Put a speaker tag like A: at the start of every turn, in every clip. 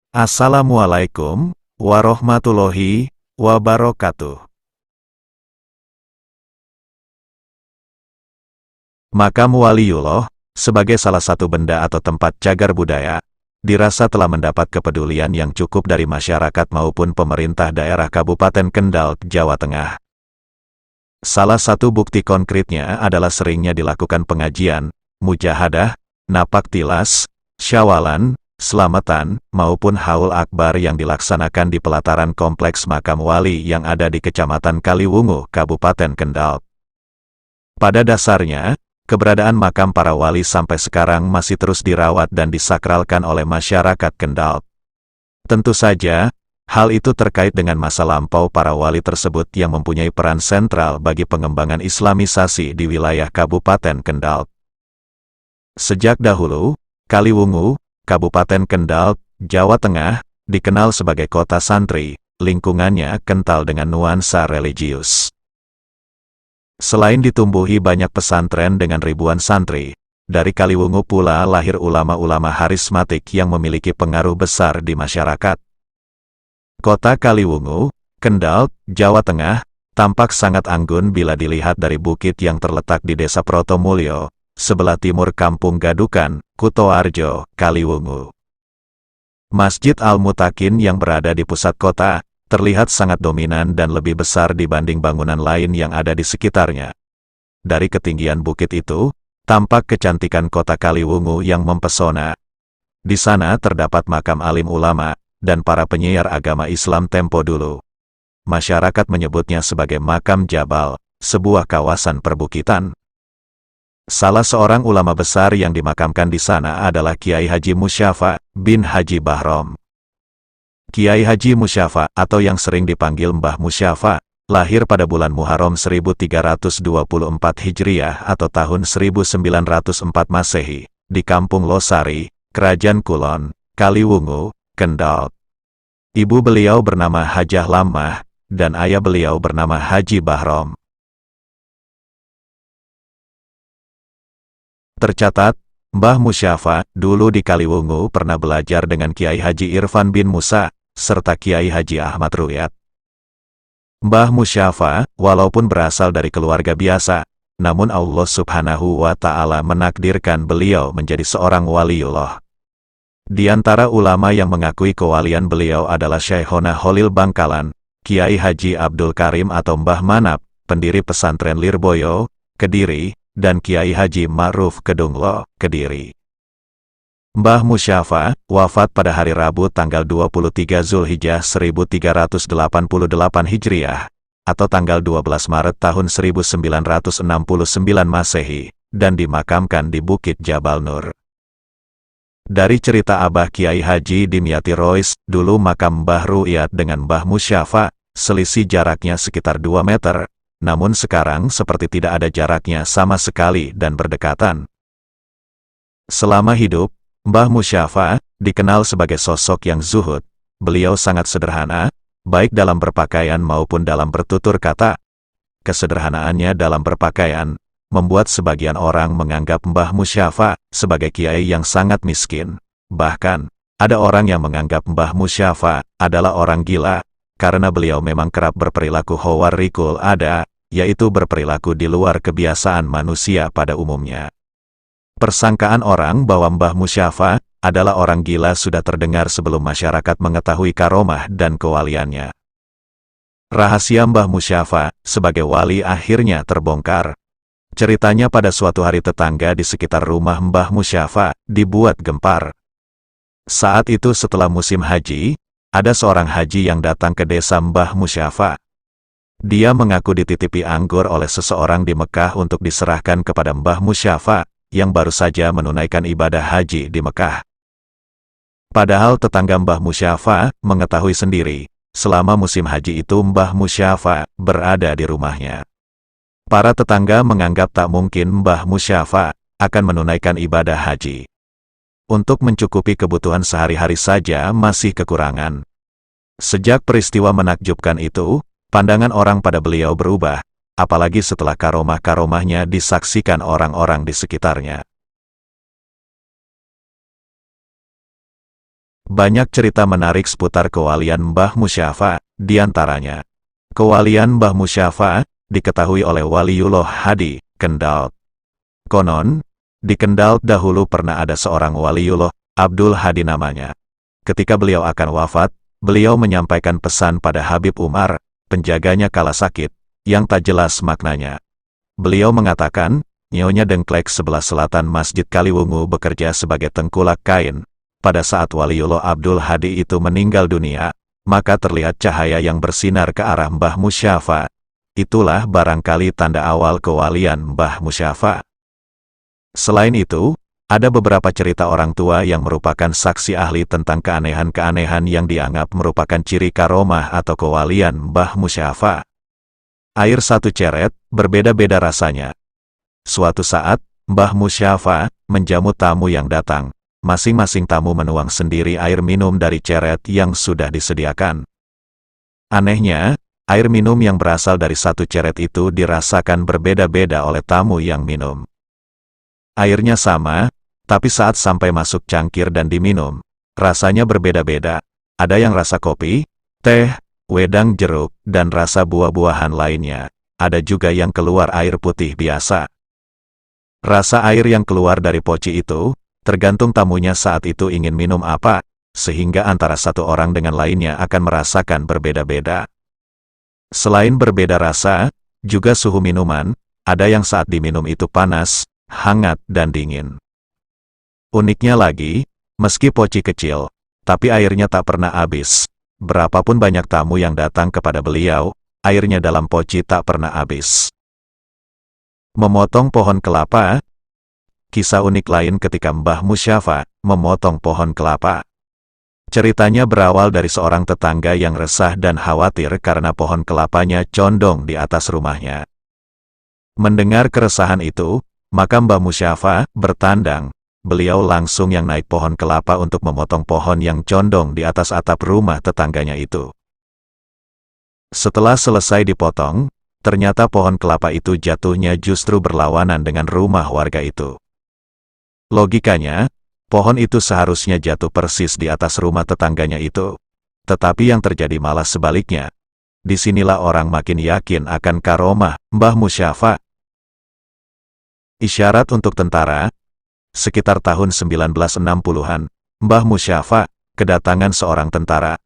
A: Assalamualaikum warahmatullahi wabarakatuh. Makam Waliullah, sebagai salah satu benda atau tempat cagar budaya, dirasa telah mendapat kepedulian yang cukup dari masyarakat maupun pemerintah daerah Kabupaten Kendal, Jawa Tengah. Salah satu bukti konkretnya adalah seringnya dilakukan pengajian, mujahadah, napak tilas, syawalan, selamatan, maupun haul akbar yang dilaksanakan di pelataran kompleks makam wali yang ada di Kecamatan Kaliwungu, Kabupaten Kendal. Pada dasarnya, keberadaan makam para wali sampai sekarang masih terus dirawat dan disakralkan oleh masyarakat Kendal. Tentu saja, hal itu terkait dengan masa lampau para wali tersebut yang mempunyai peran sentral bagi pengembangan Islamisasi di wilayah Kabupaten Kendal. Sejak dahulu, Kaliwungu, Kabupaten Kendal, Jawa Tengah, dikenal sebagai kota santri, lingkungannya kental dengan nuansa religius. Selain ditumbuhi banyak pesantren dengan ribuan santri, dari Kaliwungu pula lahir ulama-ulama harismatik yang memiliki pengaruh besar di masyarakat. Kota Kaliwungu, Kendal, Jawa Tengah, tampak sangat anggun bila dilihat dari bukit yang terletak di Desa Protomulyo, sebelah timur Kampung Gadukan, Kutoarjo, Kaliwungu. Masjid Al-Mutakin yang berada di pusat kota, terlihat sangat dominan dan lebih besar dibanding bangunan lain yang ada di sekitarnya. Dari ketinggian bukit itu, tampak kecantikan kota Kaliwungu yang mempesona. Di sana terdapat makam alim ulama, dan para penyiar agama Islam tempo dulu. Masyarakat menyebutnya sebagai makam Jabal, sebuah kawasan perbukitan. Salah seorang ulama besar yang dimakamkan di sana adalah Kiai Haji Musyafa bin Haji Bahrom. Kiai Haji Musyafa, atau yang sering dipanggil Mbah Musyafa, lahir pada bulan Muharram 1324 Hijriah atau tahun 1904 Masehi, di Kampung Losari, Kerajaan Kulon, Kaliwungu, Kendal. Ibu beliau bernama Hajah Lammah, dan ayah beliau bernama Haji Bahrom. Tercatat, Mbah Musyafa, dulu di Kaliwungu pernah belajar dengan Kiai Haji Irfan bin Musa, serta Kiai Haji Ahmad Ruyat. Mbah Musyafa, walaupun berasal dari keluarga biasa, namun Allah Subhanahu wa Ta'ala menakdirkan beliau menjadi seorang waliullah. Di antara ulama yang mengakui kewalian beliau adalah Syekhona Holil Bangkalan, Kiai Haji Abdul Karim atau Mbah Manap, pendiri pesantren Lirboyo, Kediri, dan Kiai Haji Ma'ruf Kedunglo, Kediri. Mbah Musyafa, wafat pada hari Rabu tanggal 23 Zulhijjah 1388 Hijriah, atau tanggal 12 Maret tahun 1969 Masehi, dan dimakamkan di Bukit Jabal Nur. Dari cerita Abah Kiai Haji Dimyati Rois, dulu makam Mbah Ruyat dengan Mbah Musyafa, selisih jaraknya sekitar 2 meter, namun sekarang seperti tidak ada jaraknya sama sekali dan berdekatan. Selama hidup, Mbah Musyafa dikenal sebagai sosok yang zuhud. Beliau sangat sederhana, baik dalam berpakaian maupun dalam bertutur kata. Kesederhanaannya dalam berpakaian membuat sebagian orang menganggap Mbah Musyafa sebagai kiai yang sangat miskin. Bahkan, ada orang yang menganggap Mbah Musyafa adalah orang gila, karena beliau memang kerap berperilaku khawarikul ada, yaitu berperilaku di luar kebiasaan manusia pada umumnya. Persangkaan orang bahwa Mbah Musyafa adalah orang gila sudah terdengar sebelum masyarakat mengetahui karomah dan kewaliannya. Rahasia Mbah Musyafa sebagai wali akhirnya terbongkar. Ceritanya pada suatu hari tetangga di sekitar rumah Mbah Musyafa dibuat gempar. Saat itu setelah musim haji, ada seorang haji yang datang ke desa Mbah Musyafa. Dia mengaku dititipi anggur oleh seseorang di Mekah untuk diserahkan kepada Mbah Musyafa, yang baru saja menunaikan ibadah haji di Mekah. Padahal tetangga Mbah Musyafa mengetahui sendiri, selama musim haji itu Mbah Musyafa berada di rumahnya. Para tetangga menganggap tak mungkin Mbah Musyafa akan menunaikan ibadah haji. Untuk mencukupi kebutuhan sehari-hari saja masih kekurangan. Sejak peristiwa menakjubkan itu, pandangan orang pada beliau berubah, apalagi setelah karomah-karomahnya disaksikan orang-orang di sekitarnya. Banyak cerita menarik seputar kewalian Mbah Musyafa, di antaranya. Kewalian Mbah Musyafa, diketahui oleh Waliullah Hadi, Kendal. Konon, di Kendal dahulu pernah ada seorang Waliullah, Abdul Hadi namanya. Ketika beliau akan wafat, beliau menyampaikan pesan pada Habib Umar, penjaganya kala sakit, yang tak jelas maknanya. Beliau mengatakan, Nyonya Dengklek sebelah selatan Masjid Kaliwungu bekerja sebagai tengkulak kain. Pada saat Waliullah Abdul Hadi itu meninggal dunia, maka terlihat cahaya yang bersinar ke arah Mbah Musyafa. Itulah barangkali tanda awal kewalian Mbah Musyafa. Selain itu, ada beberapa cerita orang tua yang merupakan saksi ahli tentang keanehan-keanehan yang dianggap merupakan ciri karomah atau kewalian Mbah Musyafa. Air satu ceret, berbeda-beda rasanya. Suatu saat, Mbah Musyafa menjamu tamu yang datang. Masing-masing tamu menuang sendiri air minum dari ceret yang sudah disediakan. Anehnya, air minum yang berasal dari satu ceret itu dirasakan berbeda-beda oleh tamu yang minum. Airnya sama, tapi saat sampai masuk cangkir dan diminum, rasanya berbeda-beda. Ada yang rasa kopi, teh, wedang jeruk, dan rasa buah-buahan lainnya. Ada juga yang keluar air putih biasa. Rasa air yang keluar dari poci itu, tergantung tamunya saat itu ingin minum apa, sehingga antara satu orang dengan lainnya akan merasakan berbeda-beda. Selain berbeda rasa, juga suhu minuman, ada yang saat diminum itu panas, hangat, dan dingin. Uniknya lagi, meski poci kecil, tapi airnya tak pernah habis. Berapapun banyak tamu yang datang kepada beliau, airnya dalam poci tak pernah habis. Memotong pohon kelapa. Kisah unik lain ketika Mbah Musyafa memotong pohon kelapa. Ceritanya berawal dari seorang tetangga yang resah dan khawatir karena pohon kelapanya condong di atas rumahnya. Mendengar keresahan itu, maka Mbah Musyafa bertandang. Beliau langsung yang naik pohon kelapa untuk memotong pohon yang condong di atas atap rumah tetangganya itu. Setelah selesai dipotong, ternyata pohon kelapa itu jatuhnya justru berlawanan dengan rumah warga itu. Logikanya, pohon itu seharusnya jatuh persis di atas rumah tetangganya itu. Tetapi yang terjadi malah sebaliknya. Disinilah orang makin yakin akan karomah Mbah Musyafa. Isyarat untuk tentara. Sekitar tahun 1960-an, Mbah Musyafa kedatangan seorang tentara.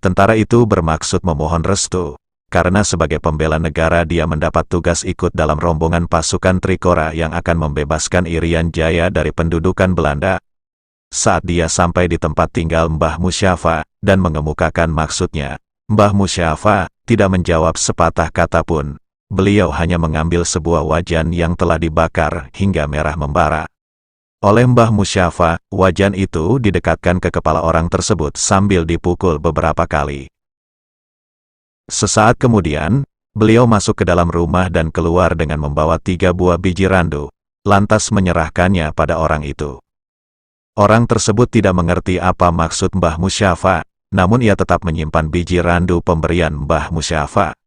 A: Tentara itu bermaksud memohon restu, karena sebagai pembela negara dia mendapat tugas ikut dalam rombongan pasukan Trikora yang akan membebaskan Irian Jaya dari pendudukan Belanda. Saat dia sampai di tempat tinggal Mbah Musyafa dan mengemukakan maksudnya, Mbah Musyafa tidak menjawab sepatah kata pun. Beliau hanya mengambil sebuah wajan yang telah dibakar hingga merah membara. Oleh Mbah Musyafa, wajan itu didekatkan ke kepala orang tersebut sambil dipukul beberapa kali. Sesaat kemudian, beliau masuk ke dalam rumah dan keluar dengan membawa 3 buah biji randu, lantas menyerahkannya pada orang itu. Orang tersebut tidak mengerti apa maksud Mbah Musyafa, namun ia tetap menyimpan biji randu pemberian Mbah Musyafa.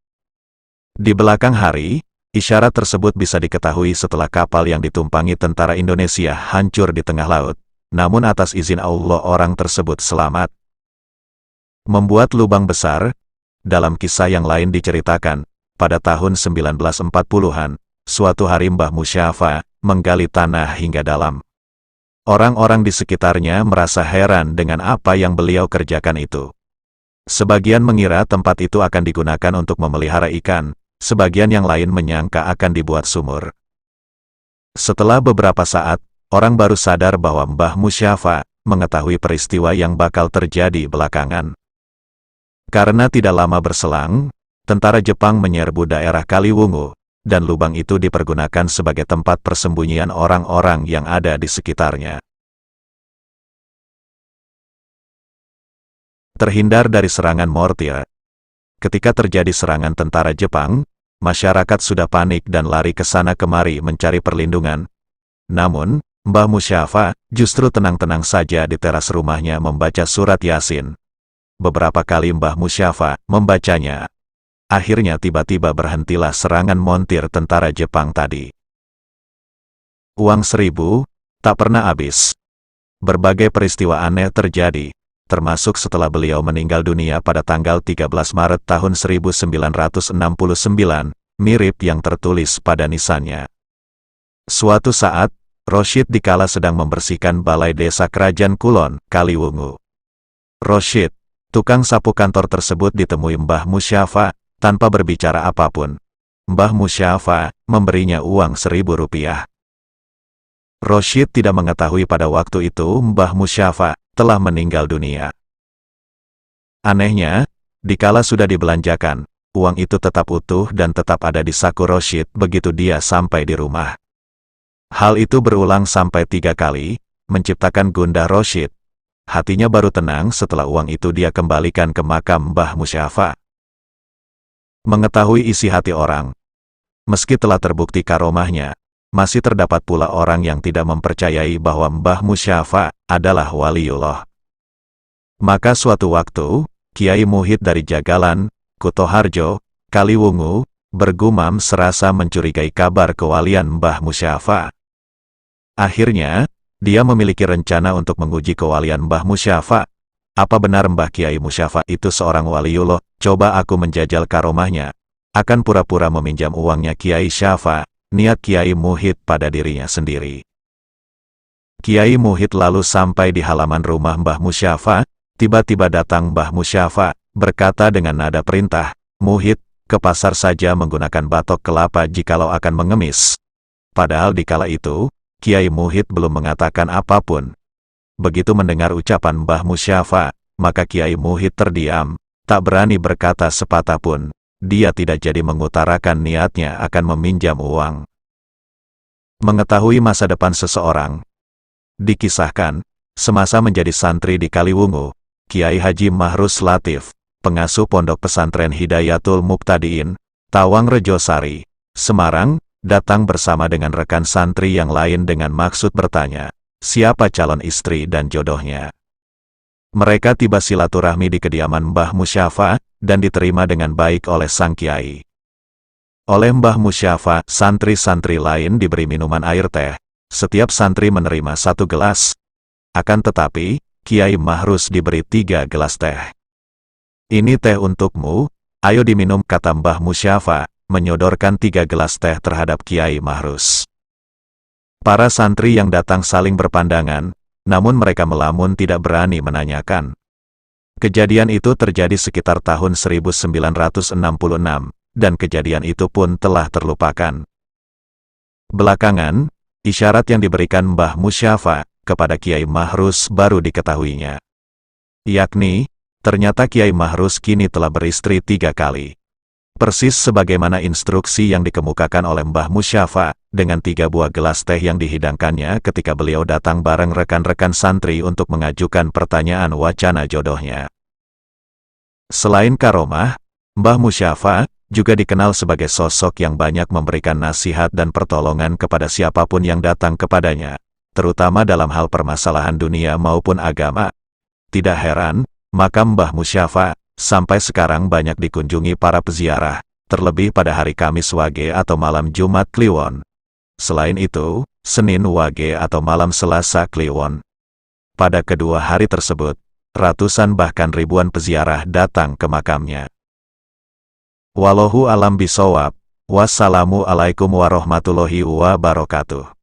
A: Di belakang hari, isyarat tersebut bisa diketahui setelah kapal yang ditumpangi tentara Indonesia hancur di tengah laut, namun atas izin Allah orang tersebut selamat. Membuat lubang besar. Dalam kisah yang lain diceritakan, pada tahun 1940-an, suatu hari Mbah Musyafa menggali tanah hingga dalam. Orang-orang di sekitarnya merasa heran dengan apa yang beliau kerjakan itu. Sebagian mengira tempat itu akan digunakan untuk memelihara ikan, sebagian yang lain menyangka akan dibuat sumur. Setelah beberapa saat, orang baru sadar bahwa Mbah Musyafa mengetahui peristiwa yang bakal terjadi belakangan. Karena tidak lama berselang, tentara Jepang menyerbu daerah Kaliwungu, dan lubang itu dipergunakan sebagai tempat persembunyian orang-orang yang ada di sekitarnya. Terhindar dari serangan mortir. Ketika terjadi serangan tentara Jepang, masyarakat sudah panik dan lari ke sana kemari mencari perlindungan. Namun, Mbah Musyafa justru tenang-tenang saja di teras rumahnya membaca surat Yasin. Beberapa kali Mbah Musyafa membacanya. Akhirnya tiba-tiba berhentilah serangan montir tentara Jepang tadi. Uang 1000 tak pernah habis. Berbagai peristiwa aneh terjadi, termasuk setelah beliau meninggal dunia pada tanggal 13 Maret tahun 1969, mirip yang tertulis pada nisannya. Suatu saat, Rosyid dikala sedang membersihkan balai desa Kerajaan Kulon, Kaliwungu. Rosyid, tukang sapu kantor tersebut ditemui Mbah Musyafa, tanpa berbicara apapun. Mbah Musyafa memberinya uang 1.000 rupiah. Rosyid tidak mengetahui pada waktu itu Mbah Musyafa telah meninggal dunia. Anehnya, dikala sudah dibelanjakan, uang itu tetap utuh dan tetap ada di saku Rosyid begitu dia sampai di rumah. Hal itu berulang sampai 3 kali, menciptakan gundah Rosyid. Hatinya baru tenang setelah uang itu dia kembalikan ke makam Mbah Musyafa. Mengetahui isi hati orang, meski telah terbukti karomahnya, masih terdapat pula orang yang tidak mempercayai bahwa Mbah Musyafa adalah waliullah. Maka suatu waktu, Kiai Muhid dari Jagalan, Kutoharjo, Kaliwungu, bergumam serasa mencurigai kabar kewalian Mbah Musyafa. Akhirnya, dia memiliki rencana untuk menguji kewalian Mbah Musyafa. Apa benar Mbah Kiai Musyafa itu seorang waliullah? Coba aku menjajal karomahnya. Akan pura-pura meminjam uangnya Kiai Syafa. Niat Kiai Muhid pada dirinya sendiri. Kiai Muhid lalu sampai di halaman rumah Mbah Musyafa. Tiba-tiba datang Mbah Musyafa, berkata dengan nada perintah, "Muhid, ke pasar saja menggunakan batok kelapa jikalau akan mengemis." Padahal dikala itu, Kiai Muhid belum mengatakan apapun. Begitu mendengar ucapan Mbah Musyafa, maka Kiai Muhid terdiam, tak berani berkata sepatah pun. Dia tidak jadi mengutarakan niatnya akan meminjam uang. Mengetahui masa depan seseorang. Dikisahkan, semasa menjadi santri di Kaliwungu, Kiai Haji Mahrus Latif, pengasuh pondok pesantren Hidayatul Muqtadiin, Tawang Rejosari, Semarang, datang bersama dengan rekan santri yang lain dengan maksud bertanya, siapa calon istri dan jodohnya. Mereka tiba silaturahmi di kediaman Mbah Musyafa, dan diterima dengan baik oleh sang kiai. Oleh Mbah Musyafa, santri-santri lain diberi minuman air teh. Setiap santri menerima 1 gelas. Akan tetapi, Kiai Mahrus diberi 3 gelas teh. "Ini teh untukmu, ayo diminum," kata Mbah Musyafa, menyodorkan 3 gelas teh terhadap Kiai Mahrus. Para santri yang datang saling berpandangan, namun mereka melamun tidak berani menanyakan. Kejadian itu terjadi sekitar tahun 1966, dan kejadian itu pun telah terlupakan. Belakangan, isyarat yang diberikan Mbah Musyafa kepada Kiai Mahrus baru diketahuinya. Yakni, ternyata Kiai Mahrus kini telah beristri 3 kali. Persis sebagaimana instruksi yang dikemukakan oleh Mbah Musyafa, dengan 3 buah gelas teh yang dihidangkannya ketika beliau datang bareng rekan-rekan santri untuk mengajukan pertanyaan wacana jodohnya. Selain karomah, Mbah Musyafa juga dikenal sebagai sosok yang banyak memberikan nasihat dan pertolongan kepada siapapun yang datang kepadanya, terutama dalam hal permasalahan dunia maupun agama. Tidak heran, makam Mbah Musyafa sampai sekarang banyak dikunjungi para peziarah, terlebih pada hari Kamis Wage atau malam Jumat Kliwon. Selain itu, Senin Wage atau malam Selasa Kliwon. Pada kedua hari tersebut, ratusan bahkan ribuan peziarah datang ke makamnya. Wallahu alam bisawab. Wassalamu alaikum warahmatullahi wabarakatuh.